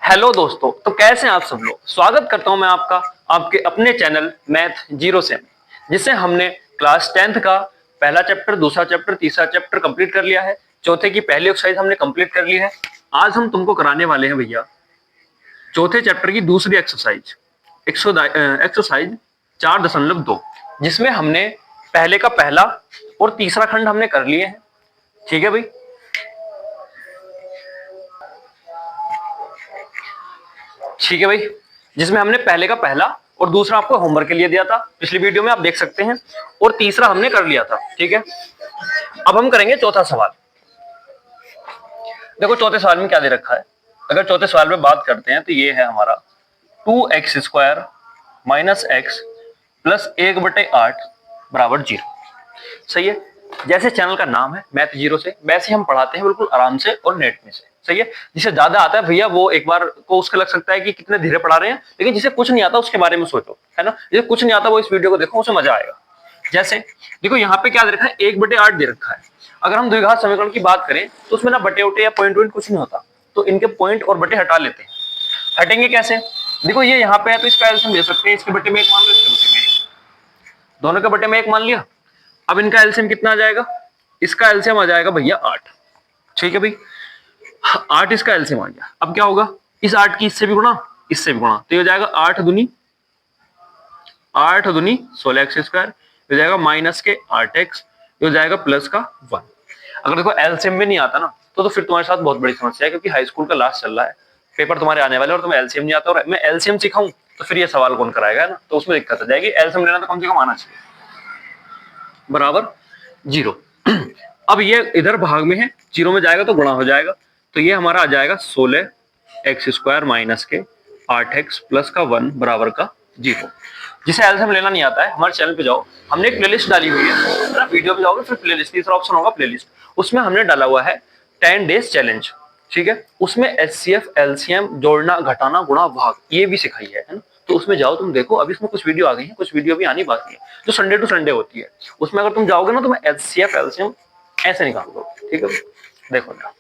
Hello दोस्तों, तो कैसे हैं आप सब लोग। स्वागत करता हूं मैं आपका आपके अपने चैनल मैथ जीरो से, जिससे हमने क्लास 10th का पहला चैप्टर, दूसरा चैप्टर, तीसरा चैप्टर कंप्लीट कर लिया है। चौथे की पहली एक्सरसाइज हमने कंप्लीट कर ली है। आज हम तुमको कराने वाले हैं भैया चौथे चैप्टर की दूसरी एक्सरसाइज, एक्सरसाइज 4.2, जिसमें हमने पहले का पहला और तीसरा खंड हमने कर लिए हैं। ठीक है भाई, ठीक है भाई, जिसमें हमने पहले का पहला और दूसरा आपको होमवर्क के लिए दिया था, पिछली वीडियो में आप देख सकते हैं, और तीसरा हमने कर लिया था। ठीक है, अब हम करेंगे चौथा सवाल। देखो चौथे सवाल में क्या दे रखा है। अगर चौथे सवाल में बात करते हैं तो ये है हमारा 2x² माइनस एक्स प्लस 1/8 बराबर 0। सही है, जैसे चैनल का नाम है मैथ जीरो से, वैसे हम पढ़ाते हैं बिल्कुल आराम से और नेट में से। सही है, जिसे ज्यादा आता है भैया वो एक बार को उसका लग सकता है कि कितने धीरे पढ़ा रहे हैं, लेकिन जिसे कुछ नहीं आता उसके बारे में सोचो, है ना। जिसे कुछ नहीं आता वो इस वीडियो को देखो, उसे मजा आएगा। जैसे देखो यहाँ पे क्या दे रखा है, 1/8 दे रखा है। अगर हम द्विघात समीकरण की बात करें तो उसमें ना बटे उटे या पॉइंट वॉइंट कुछ नहीं होता, तो इनके पॉइंट और बटे हटा लेते हैं। हटेंगे कैसे, देखो ये यहाँ पे है तो इसका एलसीएम ले सकते हैं। इसके बटे में 1 मान लो, इसके बटे में 1, दोनों के बटे में 1 मान लिया। अब इनका एलसीएम कितना आ जाएगा, इसका एलसीएम आ जाएगा भैया 8। ठीक है भाई, 8 इसका एलसीएम आ गया। अब क्या होगा, इस 8 की इससे भी गुणा, इससे भी गुणा, तो ये हो जाएगा 8 दूनी 16x², हो जाएगा माइनस के 8x, हो जाएगा प्लस का 1। अगर देखो एलसीएम में नहीं आता ना तो फिर तुम्हारे साथ बहुत बड़ी समस्या है, क्योंकि हाई स्कूल का लास्ट चल रहा है, पेपर तुम्हारे आने वाले और तुम्हें एलसीएम नहीं आता और मैं एलसीएम सिखाऊं तो फिर ये सवाल कौन कराएगा, है ना। तो उसमें दिक्कत आ जाएगी। एलसीएम लेना तो कम से कम आना चाहिए, बराबर 0। अब ये इधर भाग में है, 0 में जाएगा तो गुणा हो जाएगा, तो ये हमारा आ जाएगा 16x² माइनस के 8x प्लस का 1 बराबर का 0। जिसे एलसीएम लेना नहीं आता है, हमारे चैनल पे जाओ, हमने एक प्लेलिस्ट डाली हुई है ना। वीडियो पे जाओगे फिर प्लेलिस्ट, तीसरा ऑप्शन होगा प्लेलिस्ट, उसमें हमने डाला हुआ है 10 डेज चैलेंज। ठीक है, उसमें एचसीएफ, एलसीएम, जोड़ना, घटाना, गुणा, भाग ये भी सिखाई है ना। तो उसमें जाओ तुम देखो, अभी इसमें कुछ वीडियो आ गई है, कुछ वीडियो भी आनी बाकी है, जो संडे टू संडे होती है। उसमें अगर तुम जाओगे ना तो मैं एचसीएफ, एलसीएम ऐसे निकाल दो। ठीक है, देखो ना।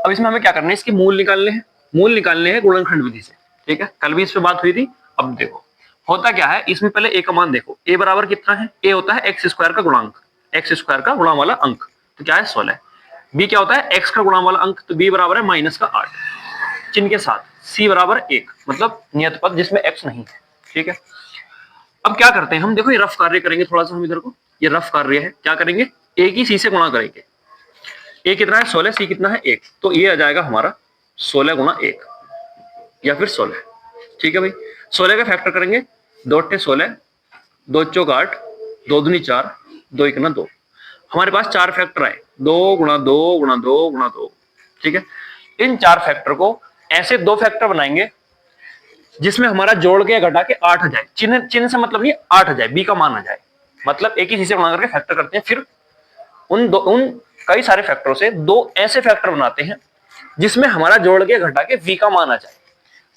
अब इसमें हमें क्या करना है, इसके मूल निकालने हैं। मूल निकालने हैं गुणनखंड विधि से। ठीक है, कल भी इस पे बात हुई थी। अब देखो होता क्या है, इसमें पहले ए का मान देखो। ए बराबर कितना है, ए होता है x² का गुणांक, x² का गुणा वाला अंक, तो क्या है 16। बी क्या होता है, x का गुणा वाला अंक, तो बी बराबर है माइनस का 8 चिन्ह के साथ। सी बराबर 1, मतलब नियत पद जिसमें x नहीं है। ठीक है, अब क्या करते हैं हम, देखो ये रफ कार्य करेंगे थोड़ा सा हम इधर को, ये रफ कार्य है। क्या करेंगे, ए की सी से गुणा करेंगे। ए कितना है 16, सी कितना है 1, तो ये आ जाएगा हमारा 16 गुणा 1 या फिर 16। ठीक है भाई, 16 का फैक्टर करेंगे, 2 × 16, 2 × 8, 2 दूनी 4, 2 × 2। हमारे पास 4 फैक्टर आए, 2 × 2 × 2 × 2। ठीक है, इन 4 फैक्टर को ऐसे 2 फैक्टर बनाएंगे जिसमें हमारा जोड़ के घटा के 8 आ जाए। चिन्ह से मतलब ये 8 आ जाए, बी का मान आ जाए, मतलब एक ही चीज से गुणा करके फैक्टर करते हैं। फिर उन कई सारे फैक्टरों से 2 ऐसे फैक्टर बनाते हैं जिसमें हमारा जोड़ के घटा के v का मान आ जाए।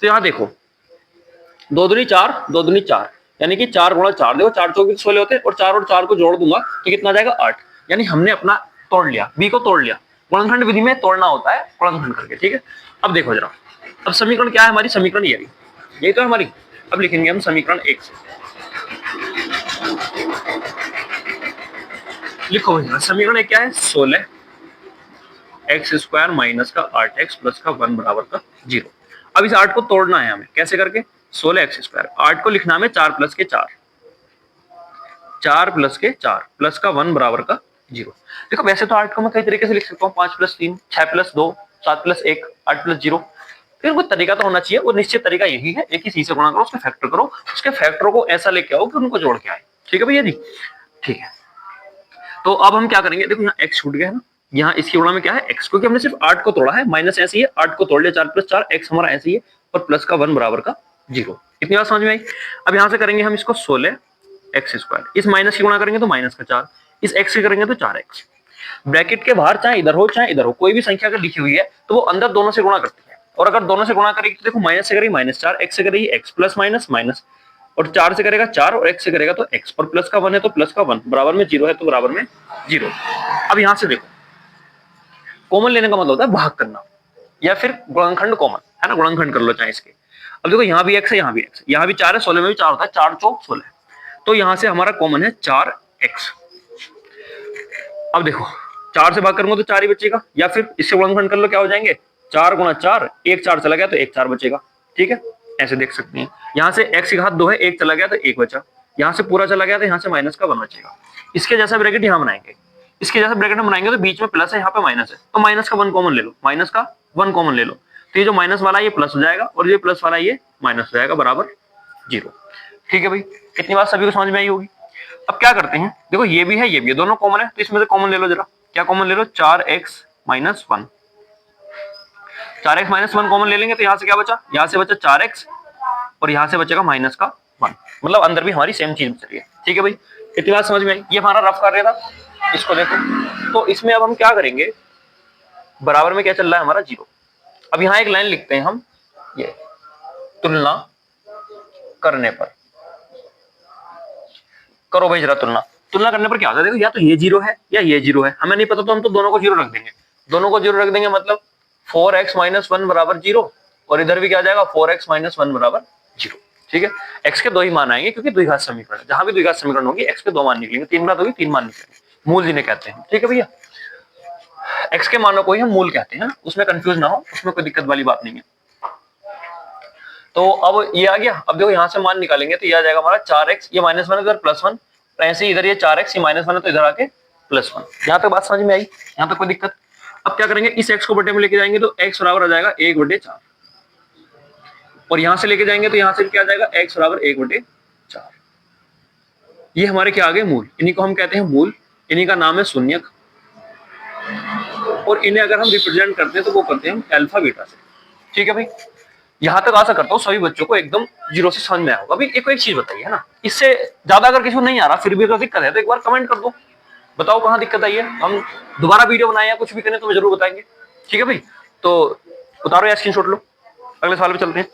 तो यहां देखो 2 दूनी 4, 2 दूनी 4, यानी कि 4 × 4, देखो 4 चौके 16 होते हैं, और 4 और 4 को जोड़ दूंगा तो कितना आ जाएगा 8। यानी हमने अपना तोड़ लिया, बी को तोड़ लिया। गुणनखंड विधि में तोड़ना होता है गुणनखंड करके। ठीक है, अब देखो जरा, अब समीकरण क्या है हमारी, समीकरण यही तो है हमारी। अब लिखेंगे हम समीकरण 1 से, लिखो भैया समीकरण 1 क्या है, 16x² माइनस का 8x प्लस का 1 बराबर का 0। अब इस 8 को तोड़ना है हमें, कैसे करके, 16x², 8 को लिखना हमें 4 + के 4, 4 + के 4 प्लस का 1 बराबर का 0। देखो वैसे तो 8 को मैं कई तरीके से लिख सकता हूँ, 5 + 3, 6 + 2, 7 + 1, 8 + 0। फिर कोई तरीका तो होना चाहिए, वो निश्चित तरीका यही है, एक ही सी से गुणा करो, उसके फैक्टर करो, उसके फैक्टरों को ऐसा लेके आओ कि उनको जोड़ के आए। ठीक है भैया जी, ठीक है। तो अब हम क्या करेंगे, देखो यहाँ x छूट गया है ना, यहाँ इसकी गुणा में क्या है x, क्योंकि हमने सिर्फ 8 को तोड़ा है, माइनस ऐसे ही है, 8 को तोड़ लिया, 4 + 4, x हमारा ऐसे ही है, और प्लस का 1 बराबर का 0। इतनी बात समझ में आई। अब यहाँ से करेंगे हम इसको 16x², इस माइनस की गुणा करेंगे तो माइनस का 4, इस x से करेंगे तो 4x। ब्रैकेट के बाहर चाहे इधर हो चाहे इधर हो, कोई भी संख्या अगर लिखी हुई है तो वो अंदर दोनों से गुणा करती है, और अगर दोनों से गुणा करेगी तो देखो माइनस से करेगी -4, x से करेगी x, प्लस माइनस माइनस, और 4 से करेगा 4, और x से करेगा तो x, और प्लस का 1 है तो प्लस का 1, बराबर में 0 है तो बराबर में 0। अब यहां से देखो, कॉमन लेने का मतलब होता है भाग करना। या फिर गुणनखंड कॉमन है ना, गुणनखंड कर लो चाहे इसके। अब देखो यहाँ भी x है, यहाँ भी x है, यहाँ भी 4 है, 16 में भी 4 होता है, 4 चौक 16। तो यहाँ से हमारा कॉमन है 4x। अब देखो 4 से भाग करूंगा तो 4 ही बचेगा, या फिर इससे गुणनखंड कर लो, क्या हो जाएंगे 4 गुणा 4, एक 4 चला गया तो एक 4 बचेगा। ठीक है, ऐसे देख सकते हैं। यहाँ से x की घात 2 है, एक चला गया तो एक बचा, यहाँ से पूरा चला गया तो यहाँ से माइनस का 1 बचेगा। इसके जैसा ब्रैकेट यहाँ बनाएंगे, इसके जैसा ब्रैकेट हम बनाएंगे तो बीच में प्लस है, यहाँ पे माइनस है, तो माइनस का 1 कॉमन ले लो, माइनस का 1 कॉमन ले लो, तो ये जो माइनस वाला ये प्लस हो जाएगा और ये प्लस वाला ये माइनस हो जाएगा, बराबर 0। ठीक है भाई, इतनी बात सभी को समझ में आई होगी। अब क्या करते हैं, देखो ये भी है ये भी है, दोनों कॉमन है, तो इसमें से कॉमन ले लो जरा। क्या कॉमन ले लो, 4x minus 1। 4x minus 1 common ले लेंगे तो यहाँ से क्या बचा, यहाँ से बचा 4x और यहाँ से बचेगा माइनस का 1, मतलब अंदर भी हमारी सेम चीज बच रही है। ठीक है भाई, इतनी बात समझ में आई। ये हमारा रफ कार्य था, इसको देखो। तो इसमें अब हम क्या करेंगे, बराबर में क्या चल रहा है हमारा 0। अब यहाँ एक लाइन लिखते हैं हम, ये तुलना करने पर, करो भाई जरा तुलना। तुलना करने पर क्या होता है, देखो या तो ये 0 है या ये 0 है, हमें नहीं पता तो हम तो दोनों को 0 रख देंगे। दोनों को 0 रख देंगे मतलब 4x माइनस 1 बराबर 0, और इधर भी क्या आ जाएगा 4x माइनस 1 बराबर 0। ठीक है, x के 2 ही मान आएंगे क्योंकि द्विघात समीकरण, जहां भी द्विघात समीकरण होगी x के 2 मान निकलेंगे, 3 बात होगी 3 मान निकलेंगे, मूल जिन्हें कहते हैं। ठीक है भैया, x के मानों को ही हम मूल कहते हैं, उसमें कंफ्यूज ना हो, उसमें कोई दिक्कत वाली बात नहीं है। तो अब ये आ गया। अब देखो यहाँ से मान निकालेंगे तो ये आ जाएगा हमारा 4x, ये माइनस 1 इधर प्लस 1, ऐसे इधर ये 4x, ये माइनस 1 है तो इधर आके प्लस 1। यहाँ तक बात समझ में आई, यहाँ तक कोई दिक्कत। अब क्या करेंगे, इस x को बटे में लेके जाएंगे तो x बराबर आ जाएगा 1/4, और यहां से लेके जाएंगे तो यहां से क्या आ जाएगा x बराबर 1/4। ये हमारे क्या आ गए, मूल। इन्हीं को हम कहते हैं मूल, इन्हीं का नाम है शून्यक, और इन्हें अगर हम रिप्रेजेंट करते हैं तो वो करते हैं अल्फा बीटा से। ठीक है भाई, यहां तक आशा करता हूँ सभी बच्चों को एकदम 0 से समझ में आया होगा। अभी एक चीज बताइए है ना, इससे ज्यादा अगर किसी को नहीं आ रहा फिर भी अगर दिक्कत है तो एक बार कमेंट कर दो, बताओ कहाँ दिक्कत आई है, हम दोबारा वीडियो बनाए या कुछ भी करें तो जरूर बताएंगे। ठीक है भाई, तो उतारो या स्क्रीनशॉट लो, अगले सवाल पे चलते हैं।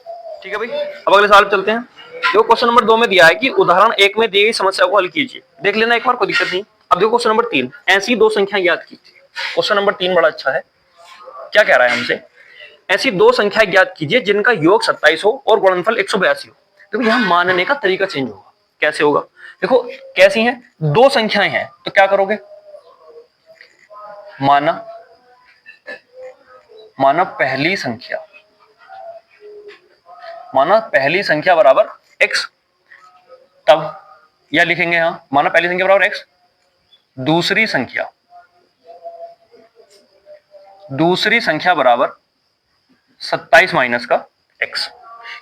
ठीक है भाई, अब अगले सवाल पे चलते हैं। देखो क्वेश्चन नंबर 2 में दिया है कि उदाहरण 1 में दी गई समस्या को हल कीजिए, देख लेना एक बार, कोई दिक्कत नहीं। अब देखो क्वेश्चन नंबर 3, ऐसी 2 संख्याएं ज्ञात कीजिए। क्वेश्चन नंबर 3 बड़ा अच्छा है, क्या कह रहा है हमसे, ऐसी 2 संख्याएं ज्ञात कीजिए जिनका योग 27 हो और गुणनफल 182 हो। देखो यहाँ मानने का तरीका चेंज होगा, कैसे होगा, देखो कैसी हैं, 2 संख्याएं हैं तो क्या करोगे, माना पहली संख्या बराबर x, तब या लिखेंगे यहां, माना पहली संख्या बराबर x, दूसरी संख्या बराबर 27 माइनस का x।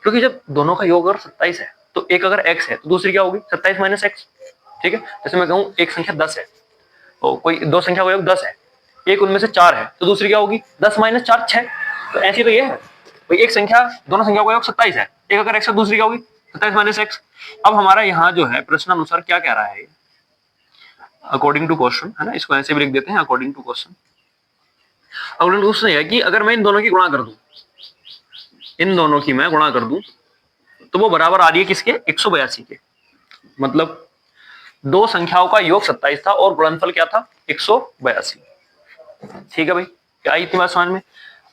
क्योंकि जब दोनों का योग अगर 27 है तो एक अगर x है तो दूसरी क्या होगी 27 माइनस x। ठीक है, जैसे मैं कहूं एक संख्या 10 है, तो कोई 2 संख्या का योग 10 है, एक उनमें से 4 है तो दूसरी क्या होगी 10 माइनस 4 6। तो ऐसी तो ये है भाई, एक संख्या, दोनों संख्याओं का योग 27 है, एक अगर x है दूसरी क्या होगी 27 माइनस x। अब हमारा यहाँ जो है प्रश्न अनुसार क्या कह रहा है, अकॉर्डिंग टू क्वेश्चन है ना, इसको ऐसे भी लिख देते हैं according to question. According to question है कि अगर मैं इन दोनों की गुणा कर दूं, तो वो बराबर आ रही है किसके 182 के, मतलब 2 संख्याओं का योग 27 था और गुणनफल क्या था 182। ठीक है भाई, क्या आई इतनी बात समझ में।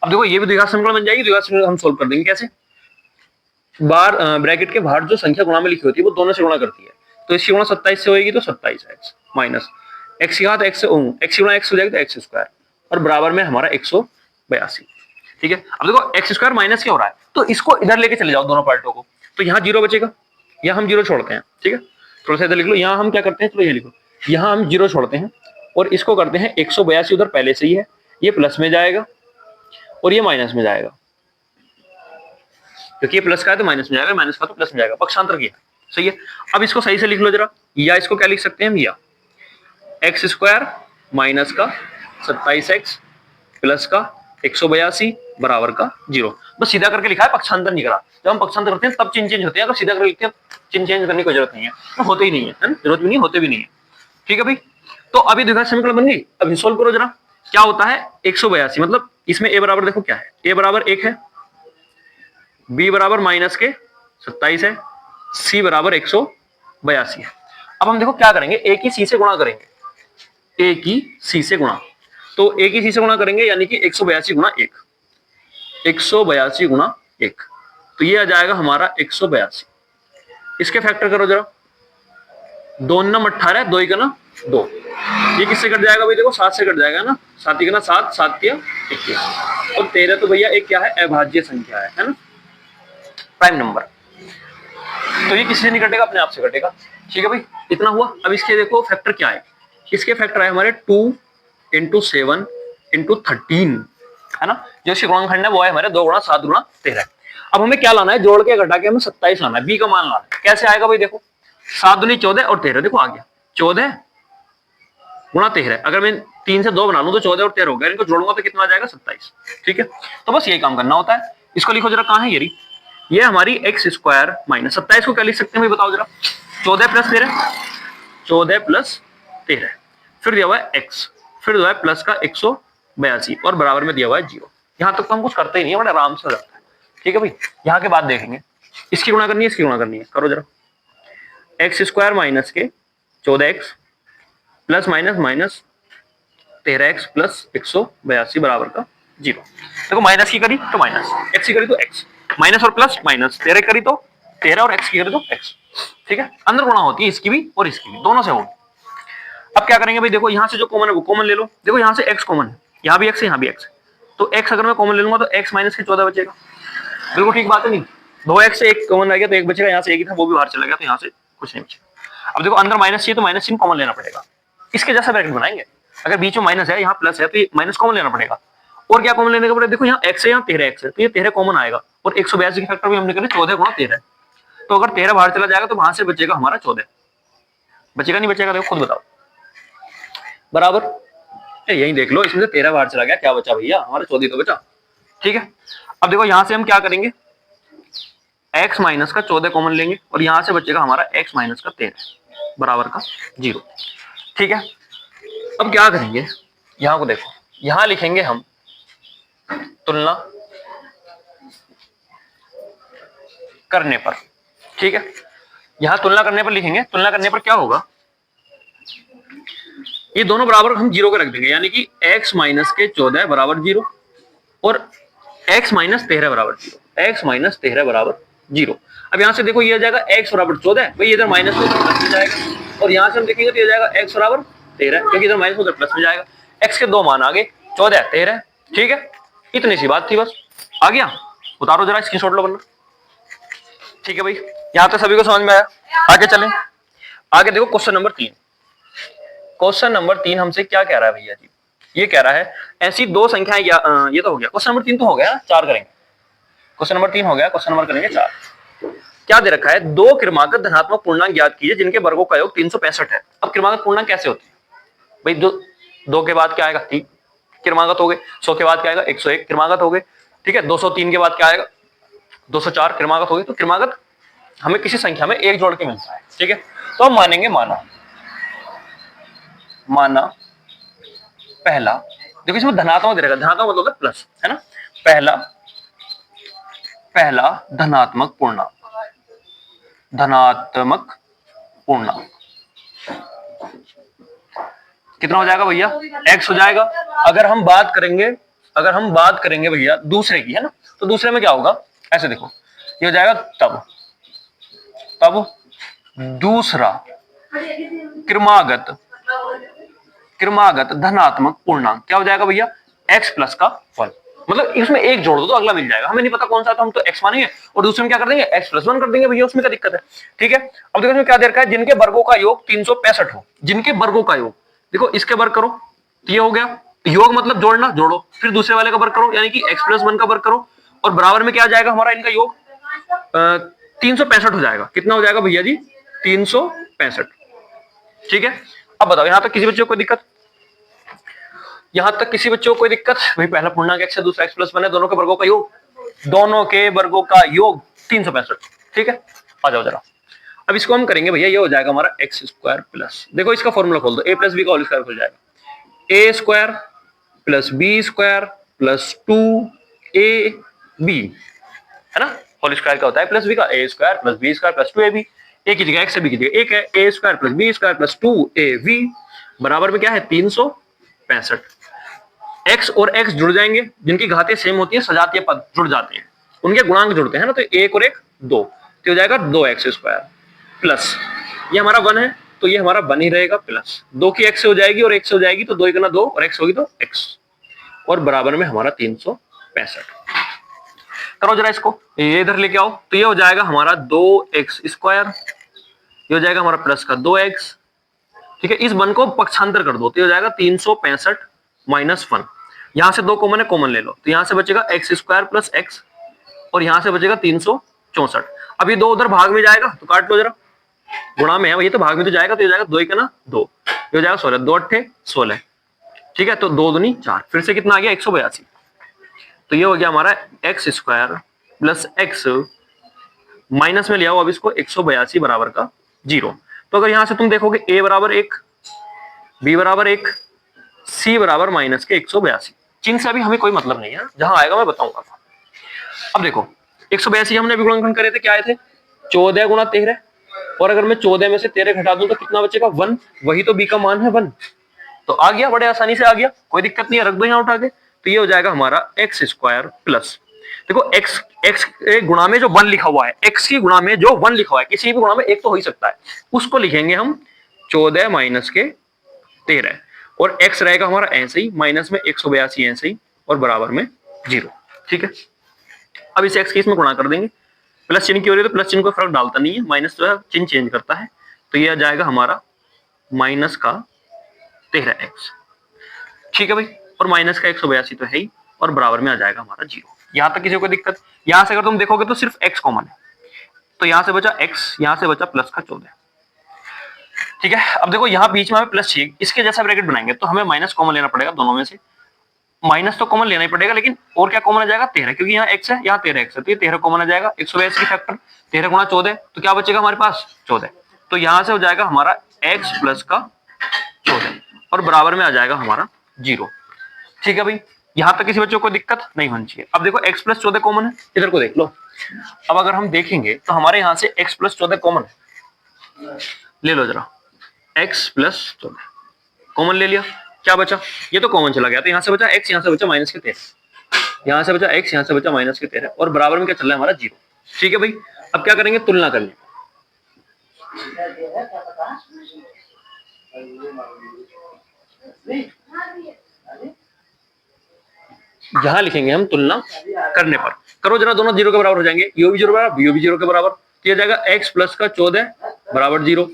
अब देखो ये भी द्विघात समीकरण बन जाएगी, द्विघात समीकरण हम सोल्व कर देंगे कैसे, बाहर ब्रैकेट के बाहर जो संख्या गुणा में लिखी होती है वो दोनों से गुणा करती है, तो इसकी गुणा 27 से होगी तो 27x माइनस x की घात x से x गुणा x हो जाएगी तो x स्क्वायर, और बराबर में हमारा 182। ठीक है, अब देखो x स्क्वायर माइनस क्या हो रहा है, तो इसको इधर लेके चले जाओ दोनों पार्टों को, तो यहाँ 0 बचेगा, यहाँ हम 0 छोड़ते हैं। ठीक है, थोड़ा सा इधर लिख लो, यहाँ हम क्या करते हैं, चलो ये लिखो, यहाँ हम 0 छोड़ते हैं और इसको करते हैं 182, उधर पहले से ही है, ये प्लस में जाएगा और ये माइनस में जाएगा, क्योंकि ये प्लस का है तो माइनस में जाएगा, माइनस का तो प्लस में जाएगा, पक्षांतर किया। सही है, अब इसको सही से लिख लो जरा, या इसको क्या लिख सकते हैं हम, या एक्स स्क्वायर माइनस का 27x प्लस का 182 बराबर का 0। बस सीधा करके लिखा है, पक्षांतर नहीं करा। जब हम पक्षांतर करते हैं तब चिन्ह चेंज होते हैं, अगर सीधा करके लिखते हैं चिन्ह चेंज करने की जरूरत नहीं है, तो होते ही नहीं है ना, जरूरत भी नहीं, होते भी नहीं है। ठीक है भाई, तो अभी द्विघात समीकरण बन गई, अब सोल्व करो जरा। क्या होता है 182, मतलब इसमें a बराबर देखो क्या है, a बराबर 1 है, b बराबर माइनस के 27 है, c बराबर 182 है। अब हम देखो क्या करेंगे, a की c से गुणा करेंगे, a की c से गुणा, तो a की c से गुणा करेंगे यानी कि 182 गुणा 1, 182 गुणा 1, तो ये आ जाएगा हमारा 182। इसके फैक्टर करो जरा, 2 नम 18, 2 का ना 2, ये किससे कट जाएगा भाई? देखो 7 से कट जाएगा ना, 7 का ना 7, 7 या 21, और 13 तो भैया एक क्या है? अभाज्य संख्या है ना, प्राइम नंबर। तो ये किसी से नहीं कटेगा, अपने आप से कटेगा। ठीक है भाई, इतना हुआ। अब इसके देखो फैक्टर क्या है, इसके फैक्टर है हमारे 2 × 7 × 13, है ना। जो इसके गुणनखंड है वो है हमारे 2 × 7 × 13। अब हमें क्या लाना है? जोड़ के घटा के हमें 27 लाना है, बी का मान लाना है। कैसे आएगा भाई? देखो 7 दूनी 14 और 13, देखो आ गया 14 × 13। अगर मैं 3 से 2 बना लूं तो 14 और 13 हो गया, इनको जोड़ूंगा तो कितना आ जाएगा? 27। ठीक है, तो बस यही काम करना होता है। इसको लिखो जरा, कहां है ये हमारी x² माइनस 27 को क्या लिख सकते हैं भाई? बताओ जरा। 14 + 13, 14 + 13, फिर दिया हुआ है x, फिर दिया हुआ है प्लस का 182 और बराबर में दिया हुआ है 0। यहां तक तो हम कुछ करते ही नहीं है, बड़ा आराम से हो जाता है। ठीक है भाई, यहाँ के बाद देखेंगे, इसकी गुणा करनी है, इसकी गुणा करनी है, करो जरा। x² माइनस के 14x plus minus minus 13x plus 182 बराबर का 0। देखो माइनस की करी तो माइनस, x की करी तो x, माइनस और प्लस माइनस, 13 करी तो 13 और x की करी तो x। ठीक है, अंदर गुणा होती है इसकी भी और इसकी भी, दोनों से होगी। अब क्या करेंगे भाई? देखो यहाँ से जो कॉमन है वो कॉमन ले लो। देखो यहाँ से x कॉमन है, यहाँ भी x है, यहाँ भी x है, तो x अगर मैं कॉमन ले लूंगा तो x माइनस के 14 बचेगा। बिल्कुल ठीक बात है नहीं? 2x से 1 कॉमन रह गया तो 1 बचेगा, यहाँ से 1 ही था वो भी बाहर चला गया तो यहाँ से कुछ नहीं बचेगा। अब देखो अंदर माइनस चाहिए तो माइनस चिन्ह कॉमन लेना पड़ेगा, इसके जैसा ब्रैकेट बनाएंगे। अगर बीच में माइनस है, यहाँ प्लस है, तो ये माइनस कॉमन लेना पड़ेगा। और क्या कॉमन लेने का पड़ेगा? देखो यहाँ x है, यहाँ 13x है, तो ये 13 कॉमन आएगा, और 182 की फैक्टर भी हमने करी 14 × 13, तो अगर 13 बाहर चला जाएगा तो वहां से बचेगा हमारा 14। बचेगा नहीं बचेगा? देखो खुद बताओ, बराबर। यही देख लो, इसमें से 13 बाहर चला गया, क्या बचा भैया? हमारा 14 तो बचा। ठीक है, अब देखो यहाँ से हम क्या करेंगे? x माइनस का 14 कॉमन लेंगे और यहां से बचेगा हमारा x माइनस का 13 बराबर का 0। ठीक है, अब क्या करेंगे? यहां को देखो, यहां लिखेंगे हम तुलना करने पर। ठीक है, यहां तुलना करने पर लिखेंगे। तुलना करने पर क्या होगा? ये दोनों बराबर हम 0 के रख देंगे, यानी कि x माइनस के 14 बराबर 0 और x माइनस 13 बराबर 0, x माइनस 13 बराबर 0। अब यहां से देखो ये आ जाएगा x बराबर 14, भाई इधर माइनस में प्लस में जाएगा, और यहां से हम देखेंगे तो ये जाएगा x बराबर 13, क्योंकि इधर माइनस उधर प्लस में जाएगा। x के 2 मान आ गए, 14 13। ठीक है, इतनी सी बात थी, बस आ गया। उतारो जरा, स्क्रीनशॉट लो वरना। ठीक है भाई, यहां तक सभी को समझ में आया? आगे चलें, आगे देखो क्वेश्चन नंबर 3। क्वेश्चन नंबर 3 हमसे क्या कह रहा है भैया जी? ये कह रहा है ऐसी दो संख्याएं, ये तो हो गया, क्वेश्चन नंबर 3 तो हो गया, 4 करेंगे। क्वेश्चन नंबर 3 हो गया, क्वेश्चन नंबर करेंगे 4। क्या दे रखा है? 2 क्रमागत धनात्मक पूर्णांक ज्ञात कीजिए जिनके वर्गों का योग 365 है। अब क्रमागत पूर्णांक कैसे होती है भाई? जो 2 के बाद क्या आएगा? 3 क्रमागत हो गए, 100 के बाद क्या आएगा? 101 क्रमागत हो गए। ठीक है, 203 के बाद क्या आएगा? 204 क्रमागत हो गए। तो क्रमागत हमें किसी संख्या में एक जोड़ के मिलता है। ठीक है, तो हम मानेंगे माना पहला, देखो इसमें धनात्मक दे रखा है, धनात्मक मतलब प्लस, है ना। पहला धनात्मक पूर्णांक, कितना हो जाएगा भैया? x हो जाएगा। अगर हम बात करेंगे भैया दूसरे की, है ना, तो दूसरे में क्या होगा? ऐसे देखो, ये हो जाएगा तब दूसरा क्रमागत धनात्मक पूर्णांक क्या हो जाएगा भैया? x प्लस का 1। मतलब इसमें एक जोड़ दो तो अगला मिल जाएगा। हमें नहीं पता कौन सा, तो हम तो x मानेंगे और दूसरे में क्या कर देंगे? x प्लस 1 कर देंगे भैया, उसमें क्या दिक्कत है? ठीक है, अब देखो इसमें क्या दे रखा है? जिनके वर्गों का योग 365 हो। जिनके वर्गों का योग, देखो इसके वर्ग करो तो ये हो गया, योग मतलब जोड़ना, जोड़ो, फिर दूसरे वाले का वर्ग करो यानी कि x प्लस 1 का वर्ग करो, और बराबर में क्या आ जाएगा हमारा? इनका योग 365 हो जाएगा। कितना हो जाएगा भैया जी? 365। ठीक है, अब बताओ यहां तक किसी बच्चे को कोई दिक्कत? यहां तक किसी बच्चे को कोई दिक्कत? भाई पहला पूर्णांक x है, दूसरा x प्लस 1 है, दोनों के वर्गों का योग 365। ठीक है, आ जाओ जरा। अब इसको हम करेंगे भैया, ये हो जाएगा हमारा x² प्लस, देखो इसका फॉर्मूला खोल दो, a प्लस बी का होल स्क्वायर खुल जाएगा, a² plus b² plus 2ab, है ना। होल स्क्वायर का होता है प्लस बी का, a² plus b² plus 2ab। a की जगह x है, b की जगह 1 है, a² plus b² plus 2ab बराबर में क्या है? 365। x और x जुड़ जाएंगे, जिनकी घातें सेम होती है सजातीय पद जुड़ जाते हैं, उनके गुणांक जुड़ते हैं ना, तो 1 और 1 2, तो हो जाएगा 2x² प्लस ये हमारा 1 है तो ये हमारा 1 ही रहेगा, प्लस 2 की x से हो जाएगी और 1 से हो जाएगी तो 2 गुना 2 और x होगी तो x, और बराबर में हमारा 365। करो जरा इसको, ये इधर लेके आओ, तो ये हो जाएगा हमारा 2x², ये हो जाएगा हमारा प्लस का 2x, ठीक है। इस 1 को पक्षांतर कर दो तो ये हो जाएगा 365 माइनस 1, यहां से 2 कॉमन है, कॉमन ले लो, तो यहां से बचेगा x² प्लस x और यहां से बचेगा 364। अब ये 2 उधर भाग में जाएगा तो काट लो जरा, गुणा में है ये तो भाग में तो जाएगा, तो ये जाएगा 2 1 ना 2, ये हो जाएगा 16, 2 8 16, ठीक है। तो 2 दूनी 4, फिर से कितना आ गया 182, तो ये हो गया हमारा x² प्लस x माइनस में ले आओ अब इसको 182 बराबर का 0। तो अगर यहां से तुम देखोगे a बराबर 1, b बराबर 1, c बराबर माइनस के 182, चिन्ह से अभी हमें कोई मतलब नहीं है, जहां आएगा मैं बताऊंगा। अब देखो 182 हमने अभी गुणनखंड करे थे, क्या आए थे 14 गुणा 13, और अगर मैं 14 में से 13 घटा दूं तो कितना बचेगा 1, वही तो b का मान है 1, तो आ गया, बड़े आसानी से आ गया, कोई दिक्कत नहीं है, रख दो यहाँ उठा के। तो ये हो जाएगा हमारा x² प्लस, देखो x गुणा में जो 1 लिखा हुआ है, x की गुणा में जो 1 लिखा हुआ है, किसी भी गुणा में एक तो हो ही सकता है, उसको लिखेंगे हम 14 माइनस के 13, और x रहेगा हमारा ऐसे ही माइनस में 182 ऐसे ही, और बराबर में 0, ठीक है। अब इस x की इसमें गुणा कर देंगे, प्लस चिन्ह की हो रही है तो प्लस चिन्ह को फर्क डालता नहीं है, माइनस जो है चिन्ह चेंज करता है, तो ये आ जाएगा हमारा माइनस का 13x, ठीक है भाई, और माइनस का 182 तो है ही, और बराबर में आ जाएगा हमारा 0। यहां तक किसी को दिक्कत? यहां से अगर तुम देखोगे तो सिर्फ x कॉमन है, तो यहां से बचा x, यहां से बचा प्लस का 14, ठीक है। अब देखो यहाँ बीच में हमें प्लस चाहिए, इसके जैसा ब्रैकेट बनाएंगे तो हमें माइनस कॉमन लेना पड़ेगा, दोनों में से माइनस तो कॉमन लेना ही पड़ेगा, लेकिन और क्या कॉमन आ जाएगा 13, क्योंकि यहाँ x है यहाँ 13x है, तो ये 13 कॉमन आ जाएगा, 182 की फैक्टर 13 गुणा 14, तो क्या बचेगा हमारे पास 14, तो यहां से हो जाएगा हमारा x प्लस का 14, और बराबर में आ जाएगा हमारा 0, ठीक है भाई। यहां तक किसी बच्चों को दिक्कत नहीं होनी चाहिए। अब देखो x प्लस 14 कॉमन है, इधर को देख लो, अब अगर हम देखेंगे तो हमारे यहां से x प्लस 14 कॉमन है, ले लो जरा, x प्लस 14 कॉमन ले लिया, क्या बचा, ये तो कॉमन चला गया, तो यहां से बचा x, यहां से बचा माइनस के 13, यहां से बचा x, यहां से बचा माइनस के 13, और बराबर में क्या चल रहा है हमारा 0, ठीक है भाई। अब क्या करेंगे, तुलना कर लें, जहां लिखेंगे हम तुलना करने पर, करो जरा, दोनों 0 के बराबर हो जाएंगे, यो भी 0 बराबर, यो भी 0 के बराबर, तो ये जाएगा x प्लस का 14 बराबर 0,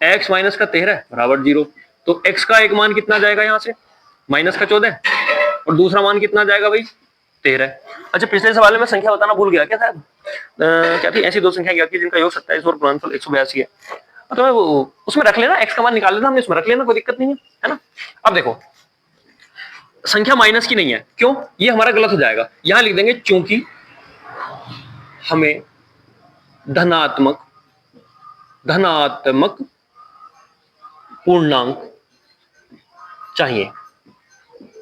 x माइनस का 13 बराबर 0, तो x का एक मान कितना जाएगा यहाँ से माइनस का 14, और दूसरा मान कितना जाएगा भाई 13। अच्छा, पिछले सवाल में संख्या बताना भूल गया क्या था, क्या थी, ऐसी दो संख्या क्या थी जिनका योग 27 और गुणनफल 182 है, तो मैं वो उसमें रख लेना, x का मान निकाल लेना, हमने उसमें रख लेना, कोई दिक्कत नहीं है ना। अब देखो संख्या माइनस की नहीं है, क्यों, ये हमारा गलत हो जाएगा, यहां लिख देंगे चूंकि हमें धनात्मक पूर्णांक चाहिए,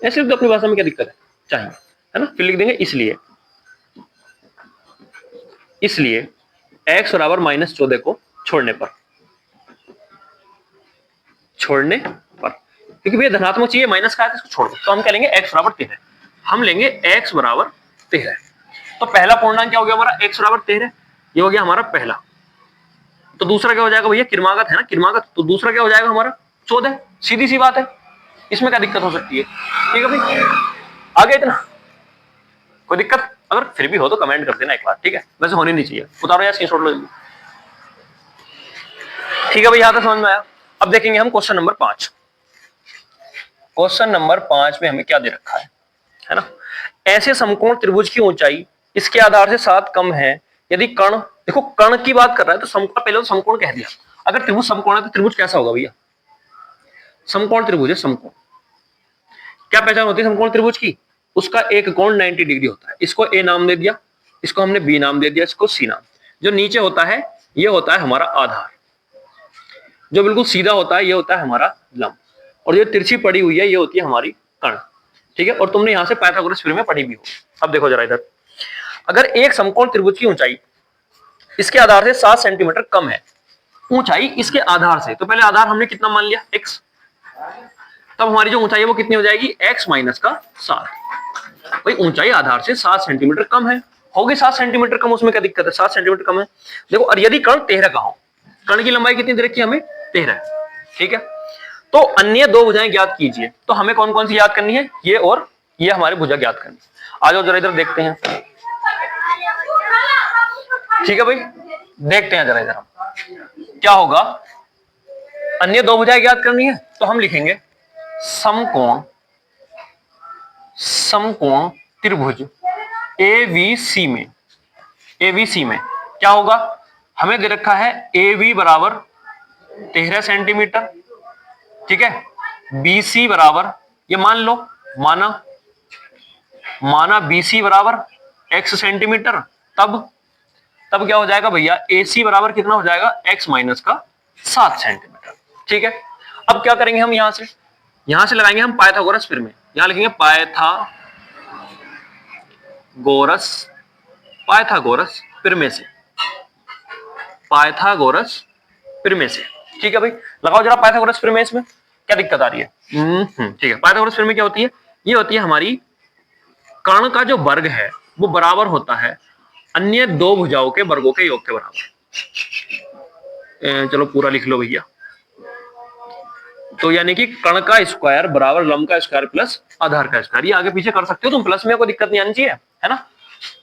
ऐसे तो अपनी भाषा में क्या दिक्कत है, चाहिए, है ना, फिर लिख देंगे इसलिए x बराबर -14 को छोड़ने पर, क्योंकि भैया धनात्मक चाहिए, माइनस का है तो इसको छोड़ दो, तो हम क्या लेंगे x बराबर 13, हम लेंगे x बराबर 13, तो पहला पूर्णांक क्या हो गया हमारा x बराबर 13, ये हो गया हमारा पहला, तो दूसरा क्या हो जाएगा भैया, किरमागत है ना, किरमागत, तो दूसरा क्या हो जाएगा हमारा 14, सीधी सी बात है, इसमें क्या दिक्कत हो सकती है, ठीक है भाई, आगे इतना कोई दिक्कत, अगर फिर भी हो तो कमेंट कर देना एक बार, ठीक है, वैसे होनी नहीं चाहिए, उतारो यार स्क्रीनशॉट लो, ठीक है भाई, यहां तक समझ में आया। अब देखेंगे हम क्वेश्चन नंबर 5, क्वेश्चन नंबर 5 में हमें क्या दे रखा है ना, ऐसे समकोण त्रिभुज की ऊंचाई इसके आधार से 7 कम है यदि कर्ण, देखो कर्ण की बात कर रहा है तो समकोण, पहले तो समकोण कह दिया, अगर त्रिभुज समकोण है तो त्रिभुज कैसा होगा भैया, समकोण त्रिभुज है, समकोण क्या पहचान होती है समकोण त्रिभुज की, उसका एक कोण 90 डिग्री होता है, इसको ए नाम दे दिया, इसको हमने बी नाम दे दिया, इसको सी नाम, जो नीचे होता है ये होता है हमारा आधार, जो बिल्कुल सीधा होता है ये होता है हमारा लंब, और जो तिरछी पड़ी हुई है ये होती है हमारी कर्ण, ठीक है, और तुमने यहां से पाइथागोरस थ्योरम में पढ़ी भी हो। अब देखो जरा इधर, अगर एक समकोण त्रिभुज की ऊंचाई इसके आधार से 7 सेंटीमीटर कम है, ऊंचाई इसके आधार से, तो पहले आधार हमने कितना मान लिया x, तब हमारी जो ऊंचाई है वो कितनी हो जाएगी, x माइनस का 7। भाई ऊंचाई आधार से 7 सेंटीमीटर कम है, होगी 7 सेंटीमीटर कम, उसमें क्या दिक्कत है, 7 सेंटीमीटर कम है। देखो, और यदि कण 13 का हो, कण की लंबाई कितनी दे रखी है हमें, 13, ठीक है। तो अन्य दो भुजाएं ज्ञात कीजिए, तो हमें कौन कौन सी याद करनी है, ये और ये हमारी भुजा ज्ञात करनी है। आ जाओ जरा इधर देखते हैं, ठीक है भाई, देखते हैं जरा इधर क्या होगा। अन्य दो भुजाएं ज्ञात करनी है, तो हम लिखेंगे समकोण त्रिभुज एवीसी में, एवीसी में क्या होगा, हमें दे रखा है एवी बराबर 13 सेंटीमीटर, ठीक है, बीसी बराबर, ये मान लो, माना बीसी बराबर x सेंटीमीटर, तब क्या हो जाएगा भैया, एसी बराबर कितना हो जाएगा, x माइनस का 7 सेंटीमीटर, ठीक है। अब क्या करेंगे हम, यहां से लगाएंगे हम पाइथागोरस प्रमेय, यहां लिखेंगे पाइथागोरस प्रमेय से, ठीक है भाई। लगाओ जरा पाइथागोरस प्रमेय, इसमें क्या दिक्कत आ रही है, ठीक है। पाइथागोरस प्रमेय क्या होती है, ये होती है हमारी कर्ण का जो वर्ग है वो बराबर होता है अन्य दो भुजाओं के वर्गों के योग के बराबर। चलो पूरा लिख लो भैया, तो यानी कि कर्ण का स्क्वायर बराबर लंब का स्क्वायर प्लस आधार का स्क्वायर, ये आगे पीछे कर सकते हो तुम, प्लस में कोई दिक्कत नहीं आनी चाहिए, है ना,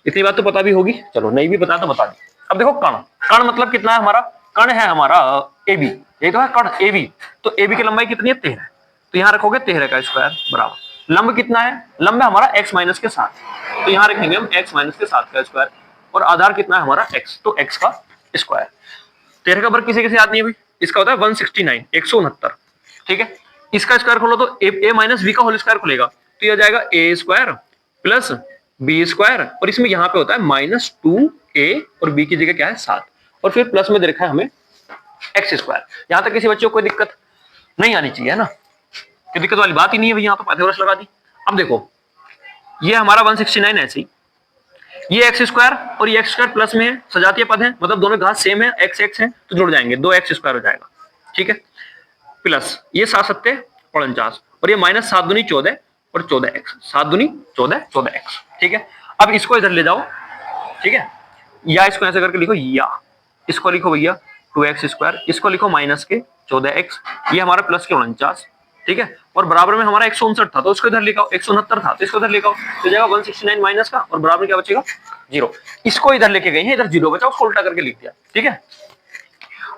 इतनी बात तो पता भी होगी, चलो नहीं भी पता तो बता दी। अब देखो कर्ण मतलब कितना है हमारा, कर्ण है हमारा AB, ये तो है कर्ण AB, तो AB की लंबाई कितनी है, 13, तो यहाँ रखोगे 13 का स्क्वायर बराबर, लंब कितना है, लंब है हमारा x माइनस के 7, तो यहाँ रखेंगे हम x माइनस के 7 का स्क्वायर, और आधार कितना है हमारा x, तो x का स्क्वायर। 13 का वर्ग किसी किसी याद नहीं है भाई, इसका होता है 169, 169, ठीक है। इसका स्क्वायर खोलो तो a माइनस बी का होल स्क्वायर खुलेगा, तो यह जाएगा a square plus B square, और इसमें यहाँ पे होता है -2a, और b की जगह क्या है 7, और फिर प्लस में दे रखा है हमें x स्क्वायर। यहां तक किसी बच्चे को कोई दिक्कत नहीं आनी चाहिए, है ना, कि दिक्कत वाली बात ही नहीं है भाई, यहाँ तो पाइथागोरस लगा दी। अब देखो ये हमारा 169 ऐसे ही, ये x स्क्वायर और ये x स्क्वायर प्लस में है, सजातीय पद है, मतलब दोनों घात सेम है, x है तो जुड़ जाएंगे, 2x स्क्वायर हो जाएगा, ठीक है, प्लस ये 7 सत्ते 49, और ये माइनस 7 दूनी 14 और 14x, 7 दूनी 14x, ठीक है। अब इसको इधर ले जाओ, ठीक है, या इसको ऐसे करके लिखो, या इसको लिखो भैया 2x स्क्वायर, इसको लिखो माइनस के 14x, ये हमारा प्लस के 49, ठीक है, और बराबर में हमारा 159 था तो इसको इधर लिखाओ, 169 था तो इसको इधर लिखाओ, तो जाएगा 169 माइनस का, और बराबर में क्या बचेगा 0, इसको इधर लेके गए हैं, इधर 0 बचा, उसको उल्टा करके लिख दिया, ठीक है।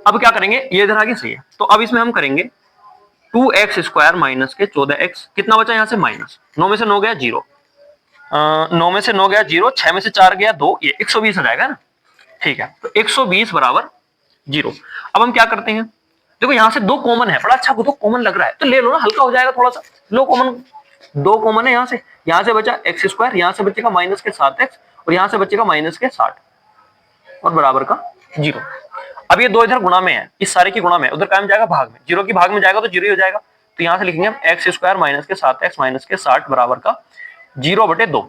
अब क्या करेंगे, ये इधर आगे सही है, तो अब इसमें हम करेंगे 2x स्क्वायर माइनस के 14x, कितना बचा यहाँ से माइनस, 9 में से 9 गया 0, 9 में से 9 गया 0, 6 में से 4 गया 2, ये 120 हो जाएगा ना, ठीक है, तो 120 बराबर 0। अब हम क्या करते हैं, देखो यहां से 2 कॉमन है, बड़ा अच्छा तो कॉमन लग रहा है, तो ले लो ना, हल्का हो जाएगा थोड़ा सा, लो कॉमन, 2 कॉमन है यहाँ से बचा x स्क्वायर, यहाँ से बचेगा माइनस के 7x, और यहाँ से बचेगा माइनस के 60, और बराबर का 0। अब ये 2 इधर गुणा में है, इस सारे की गुणा में, उधर काम जाएगा भाग में, 0 की भाग में जाएगा तो 0 ही हो जाएगा, तो यहाँ से लिखेंगे हम x स्क्वायर माइनस के 7x माइनस के 60 बराबर का 0/2,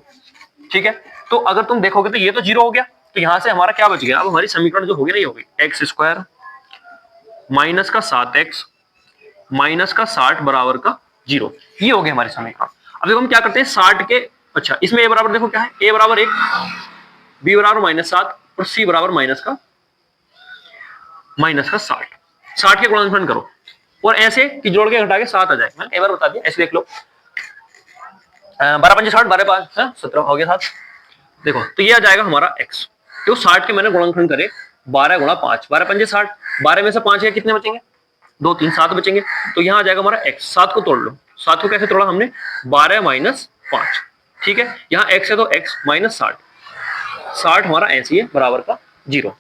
ठीक है। तो अगर तुम देखोगे तो ये तो 0 हो गया, तो यहाँ से हमारा क्या बच गया, अब हमारी समीकरण जो होगी ना, ये होगी x स्क्वायर माइनस का 7x माइनस का 60 बराबर का 0, ये हो गया हमारी समीकरण। अब देखो हम क्या करते हैं 60 के, अच्छा इसमें a बराबर देखो क्या है, a बराबर 1, b बराबर -7 और c बराबर माइनस का 60 के गुणनफल करो, और ऐसे कि जोड़ के घटा के 7 आ जाए, मैंने कई बार बता दिया, ऐसे देख लो, 12 पंजे 60, 12 5 17 हो गया 7, देखो तो ये आ जाएगा हमारा x, तो 60 के मैंने गुणनखंड करे 12 गुणा 5, 12 पंजे 60, 12 में से 5 के कितने बचेंगे, 2 3 7 बचेंगे, तो यहाँ आ जाएगा हमारा x, 7 को तोड़ लो, 7 को कैसे तोड़ा हमने, 12 माइनस 5, ठीक है, यहाँ x है तो x माइनस 60 हमारा ऐसे ही है बराबर का 0,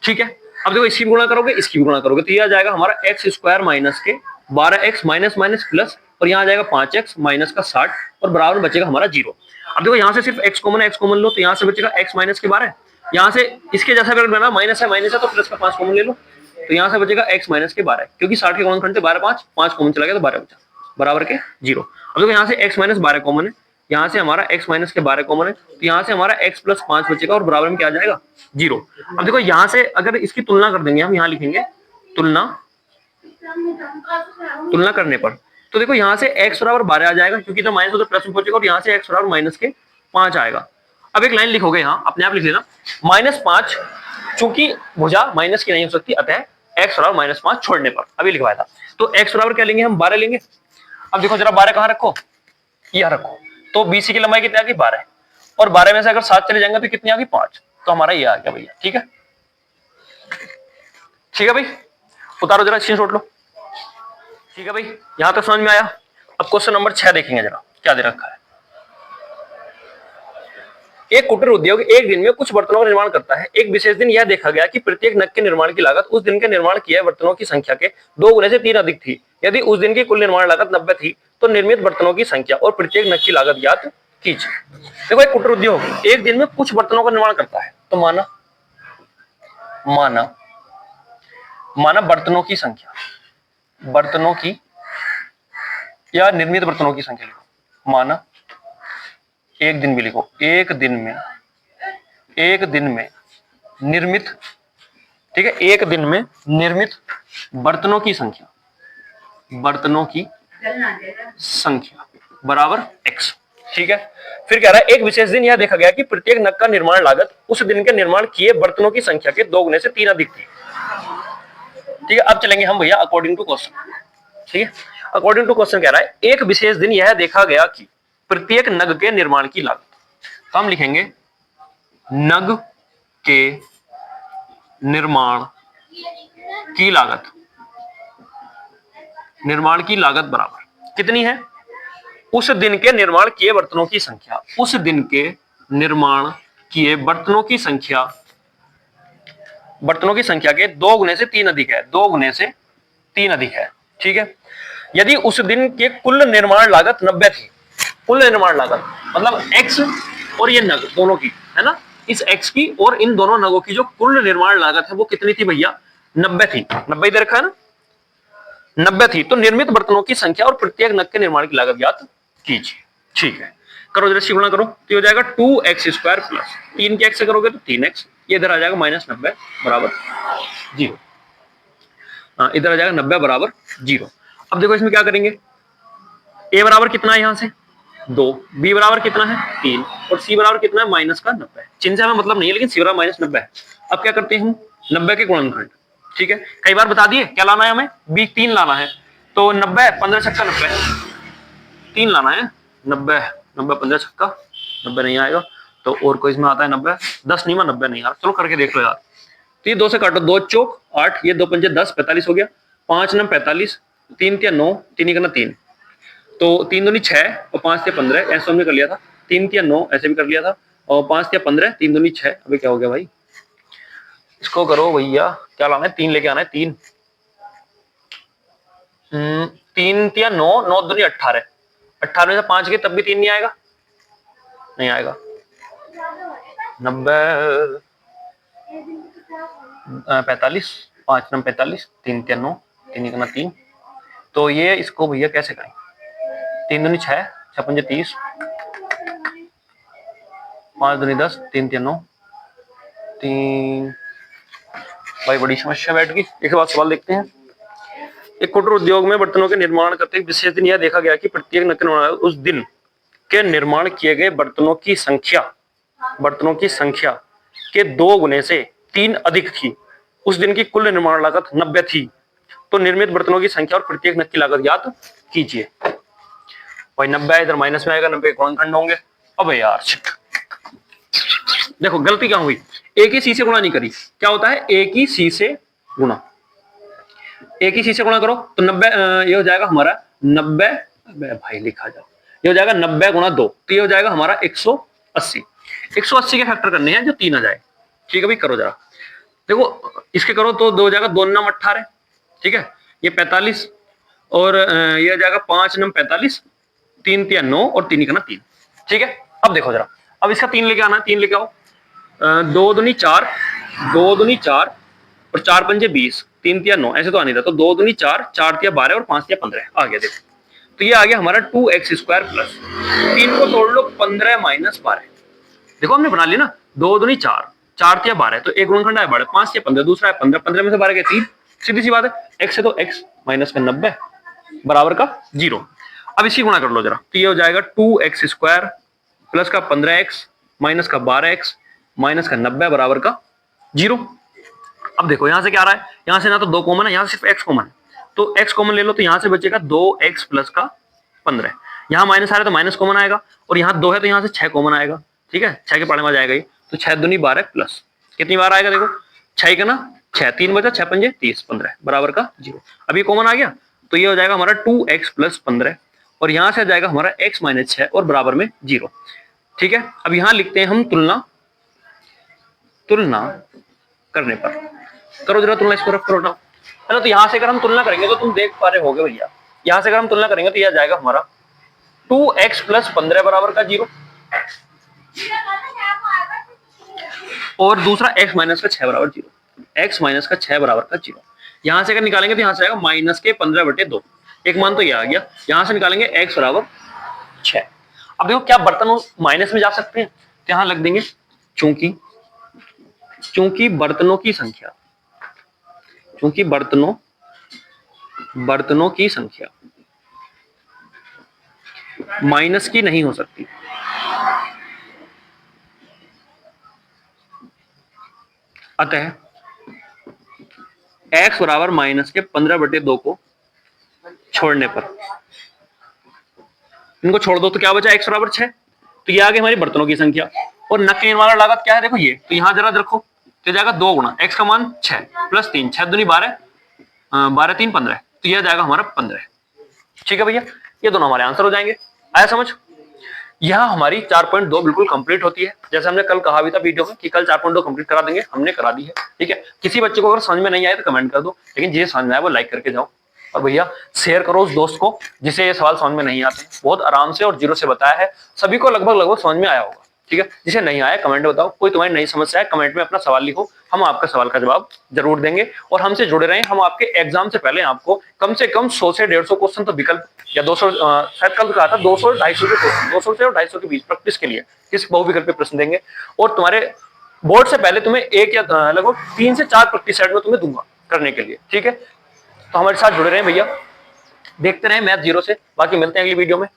ठीक है। अब देखो इसकी गुणा करोगे, इसकी गुणा करोगे, तो ये आ जाएगा हमारा x स्क्वायर माइनस के 12x माइनस माइनस प्लस, और यहाँ आ जाएगा 5x माइनस का 60, और बराबर में बचेगा हमारा 0। अब देखो यहाँ से सिर्फ x कॉमन है, x कॉमन लो, तो यहाँ से बचेगा x माइनस के 12, यहाँ से इसके जैसा अगर बना माइनस है तो प्लस का 5 कॉमन ले लो, तो यहाँ से बचेगा x माइनस के 12, क्योंकि 60 के गुणनखंड थे 12 5 कॉमन चला गया तो 12 बचा, बराबर के 0। अब देखो यहाँ से x माइनस 12 कॉमन है, यहाँ से हमारा x माइनस के 12 कॉमन है, तो यहाँ से हमारा x प्लस 5 बचेगा, और बराबर में क्या आ जाएगा 0। अब देखो यहाँ से अगर इसकी तुलना कर देंगे हम, यहाँ लिखेंगे तुलना करने पर तो देखो यहाँ से x बराबर 12 आ जाएगा, क्योंकि तो माइनस उधर प्लस में पहुंचेगा, और यहाँ से x बराबर माइनस के 5 आएगा। अब एक लाइन लिखोगे यहाँ, अपने आप लिख लेना, -5, चूंकि भुजा माइनस की नहीं हो सकती, अतः x बराबर -5 छोड़ने पर, अभी लिखवाया था। तो x बराबर क्या लेंगे हम, 12 लेंगे। अब देखो जरा 12 कहाँ रखो, यह रखो। तो BC की लंबाई कितनी आ गई, 12, और 12 में से अगर 7 चले जाएंगे तो कितनी आ गई, 5। तो हमारा ये आ गया भैया। ठीक है, ठीक है भाई, उतारो जरा, स्क्रीनशॉट लो। ठीक है भाई, यहां तक समझ में आया। अब क्वेश्चन नंबर 6 देखेंगे जरा, क्या दे रखा है। एक कुटीर उद्योग एक दिन में कुछ बर्तनों का निर्माण करता है। एक विशेष दिन यह देखा गया कि प्रत्येक नग के निर्माण की लागत उस दिन के निर्माण किए बर्तनों की संख्या के 2 गुने से 3 अधिक थी। यदि उस दिन की कुल निर्माण लागत 90 थी तो निर्मित बर्तनों की संख्या और प्रत्येक नग की लागत ज्ञात कीजिए। देखो, एक कुटीर उद्योग एक दिन में कुछ बर्तनों का निर्माण करता है, तो माना बर्तनों की संख्या, बर्तनों की या निर्मित बर्तनों की संख्या लिखो, माना एक दिन भी लिखो, एक दिन में निर्मित, ठीक है, एक दिन में निर्मित बर्तनों की संख्या बराबर x। ठीक है, फिर कह रहा है एक विशेष दिन यह देखा गया कि प्रत्येक नग का निर्माण लागत उस दिन के निर्माण किए बर्तनों की संख्या के 2 गुने से 3 अधिक थी। ठीक है, अब चलेंगे हम भैया अकॉर्डिंग टू क्वेश्चन। ठीक है, अकॉर्डिंग टू क्वेश्चन कह रहा है एक विशेष दिन यह देखा गया कि प्रत्येक नग के निर्माण की लागत, तो हम लिखेंगे नग के निर्माण की लागत बराबर कितनी है, उस दिन के निर्माण किए बर्तनों की संख्या, उस दिन के निर्माण किए बर्तनों की संख्या के 2 गुने से 3 अधिक है, 2 गुने से 3 अधिक है। ठीक है, यदि उस दिन के कुल निर्माण लागत 90 थी, कुल निर्माण लागत मतलब x और ये नग दोनों की है ना, इस x की और इन दोनों नगों की जो कुल निर्माण लागत है वो कितनी थी भैया, 90 थी। 90 दे रखा है ना, 90 थी। तो निर्मित बर्तनों की संख्या और प्रत्येक नग के निर्माण की लागत ज्ञात कीजिए। ठीक है, करो जरा गुणा करो, तो हो जाएगा 2x² प्लस 3 के x से करोगे तो 3x, ये इधर आ जाएगा -90 बराबर 0। इधर आ जाएगा 90 बराबर 0। अब देखो इसमें क्या करेंगे, a बराबर कितना है, यहां से 2, b बराबर कितना है 3, और c बराबर कितना है -90। चिन्ह से हमें मतलब नहीं है, लेकिन c बराबर -90 है। अब क्या करते हैं हम, 90 के गुणनखंड। ठीक है, कई बार बता दिए क्या लाना है हमें, b 3 लाना है, तो 90 15 छक्का 90, 3 लाना है, 90 15 छक्का 90 नहीं आएगा, तो और कोई इसमें आता है 90, 10 नहीं, 90 नहीं यार, चलो करके देख लो यार। तो ये 2 से काटो, 2 चौक 8, ये 2 पंजे 10, 45 हो गया, 5 9 45, 3 3 9, 3 1 3, तो 3 दूनी 6 और 5 3 15, ऐसे हमने कर लिया था, 3 3 9 ऐसे भी कर लिया था, और 5 3 15, 3 दूनी 6। अभी क्या हो गया भाई, इसको करो भैया, क्या लाना है, 3 लेके आना है, 3 3 3 9, 9 दूनी 18, 18 में से 5 गए तब भी 3 नहीं आएगा, नहीं आएगा, 90 45, 5 9 45, 3 3 9, 3 1 3, तो ये इसको भैया कैसे करें, 3 दूनी 6, 6 पंजे 30, 5 दूनी 10, 3 3 9, 3, भाई बड़ी समस्या बैठ गई। एक बार सवाल देखते हैं। एक कुटीर उद्योग में बर्तनों के निर्माण करते एक विशेष दिन यह देखा गया कि प्रत्येक नग उस दिन के निर्माण किए गए बर्तनों की संख्या के 2 गुने से 3 अधिक थी। उस दिन की कुल निर्माण लागत 90 थी, तो निर्मित बर्तनों की संख्या और प्रत्येक नग की लागत ज्ञात कीजिए। भाई 90 इधर माइनस में आएगा, 90 कौन खंड होंगे। अब यार देखो गलती क्या हुई, एक ही सी से गुणा नहीं करी, क्या होता है एक ही सी से गुणा, एक ही सी से गुणा करो तो 90, ये हो जाएगा हमारा 90, भाई लिखा जाओ, ये हो जाएगा 90 गुणा 2, तो ये हो जाएगा हमारा 180। 180 के फैक्टर करने हैं जो 3 आ जाए। ठीक है भाई, करो जरा, देखो इसके करो तो 2 हो जाएगा, 2 9 18, ठीक है, ये 45, और ये हो जाएगा 5 9 45, 3 3 9, और 3 1 3। ठीक है, अब देखो जरा, अब इसका 3 लेके आना है, 3 लेके आओ, 2 दूनी 4, 2 दूनी 4, और 4 पंजे 20, 3 3 9, ऐसे तो आने था, तो 2 दूनी 4, 4 3 12, और 5 3 15 आ गया। देखो तो ये आ गया हमारा 2x² प्लस 3 को तोड़ लो 15 माइनस 12, देखो हमने बना लिया ना, 2 दूनी 4, 4 3 12, तो एक गुणनखंड है 12, 5 3 15, दूसरा है 15, 15 में से 12 के 3, सीधी सी बात है, x है तो x माइनस में 90, बराबर का 0। अब इसी गुणा कर लो जरा, तो ये हो जाएगा 2x² प्लस का 15x माइनस का 12x माइनस का 90 बराबर का 0। अब देखो यहां से क्या आ रहा है, यहां से ना तो 2 कॉमन है, यहां से सिर्फ x कॉमन है, तो x कॉमन ले लो, तो यहां से बचेगा 2x प्लस का 15। यहाँ माइनस आ रहा है तो माइनस कॉमन आएगा, और यहाँ 2 है तो यहाँ से 6 कॉमन आएगा। ठीक है, 6 के पाड़े में आ जाएगा ये, तो 6 दूनी 12 प्लस कितनी बार आएगा देखो 6 का ना 6, 3 बचा 6 पंजे 30 15 बराबर का 0। अब ये कॉमन आ गया, तो ये हो जाएगा हमारा 2x प्लस 15, और यहाँ से आ जाएगा हमारा x माइनस 6 और बराबर में 0। ठीक है, अब यहाँ लिखते हैं हम तुलना करने पर, करो जरा तुलना, इसको रफ करो ना, है ना। तो यहाँ से अगर हम तुलना करेंगे तो तुम देख पा रहे होगे भैया, यहाँ से अगर हम तुलना करेंगे तो यह जाएगा हमारा 2x प्लस 15 बराबर का 0, और दूसरा x माइनस का 6 बराबर 0, x माइनस का 6 बराबर का 0। यहां से अगर निकालेंगे तो यहां से आएगा माइनस के 15/2, एक मान तो ये आ गया। यहां से निकालेंगे x बराबर 6। अब देखो क्या बर्तन माइनस में जा सकते हैं, तो यहां लग देंगे चूंकि बर्तनों की संख्या, चूंकि बर्तनों की संख्या माइनस की नहीं हो सकती, अतः x बराबर माइनस के 15/2 को छोड़ने पर, इनको छोड़ दो तो क्या बचा x बराबर 6, तो ये आ गई हमारी बर्तनों की संख्या। और न के वाला लागत क्या है देखो ये, तो यहां जरा रखो, तो जाएगा 2 गुणा x का मान 6 प्लस 3, 6 दूनी 12, 12 3 15, तो यह जाएगा हमारा 15। ठीक है भैया, ये दोनों हमारे आंसर हो जाएंगे। आया समझ। यह हमारी 4.2 बिल्कुल कंप्लीट होती है, जैसे हमने कल कहा भी था वीडियो में कि कल 4.2 कंप्लीट करा देंगे, हमने करा दी है। ठीक है, किसी बच्चे को अगर समझ में नहीं आए तो कमेंट कर दो, लेकिन जिसे समझ में आए वो लाइक करके जाओ, और भैया शेयर करो उस दोस्त को जिसे ये सवाल समझ में नहीं आते। बहुत आराम से और जीरो से बताया है, सभी को लगभग समझ में आया होगा। ठीक है, जिसे नहीं आया कमेंट बताओ, कोई तुम्हारी नई समस्या है कमेंट में अपना सवाल लिखो, हम आपका सवाल का जवाब जरूर देंगे। और हमसे जुड़े रहें, हम आपके एग्जाम से पहले आपको कम से कम 100 से 150 क्वेश्चन तो विकल्प या 200, शायद कल कहा था 200 और 250 के क्वेश्चन, 200 से और 250 के बीच प्रैक्टिस के लिए किस बहुविकल्प पे प्रश्न देंगे, और तुम्हारे बोर्ड से पहले तुम्हें एक या लगभग 3 से 4 प्रैक्टिस सेट में तुम्हें दूंगा करने के लिए। ठीक है, तो हमारे साथ जुड़े रहें भैया, देखते रहें मैथ जीरो से। बाकी मिलते हैं अगली वीडियो में।